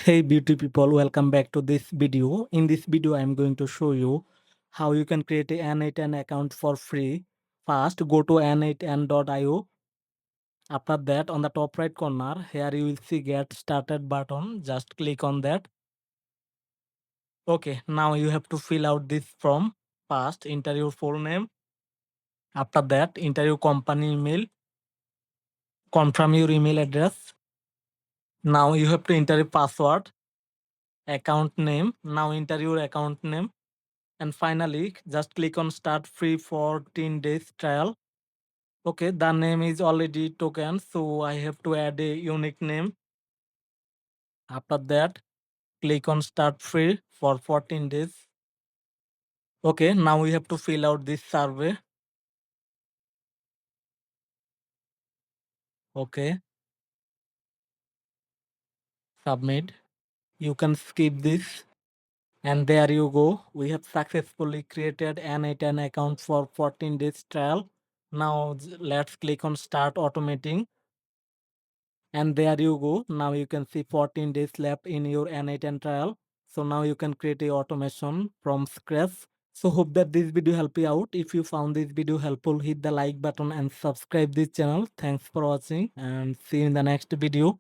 Hey beauty people, welcome back to this video. In this video, I am going to show you how you can create a N8N account for free. First, go to n8n.io. After that, on the top right corner, here you will see get started button. Just click on that. Okay, now you have to fill out this form. First, enter your full name. After that, enter your company email. Confirm your email address. Now you have to enter a password. Account name. Now enter your account name. And finally, just click on start free 14 days trial. Okay, the name is already token, so I have to add a unique name. After that, click on start free for 14 days. Okay, now we have to fill out this survey. Okay, submit. You can skip this. And there you go. We have successfully created an N8N account for 14 days trial. Now let's click on start automating. And there you go. Now you can see 14 days left in your N8N trial. So now you can create a automation from scratch. So hope that this video helped you out. If you found this video helpful, hit the like button and subscribe this channel. Thanks for watching and see you in the next video.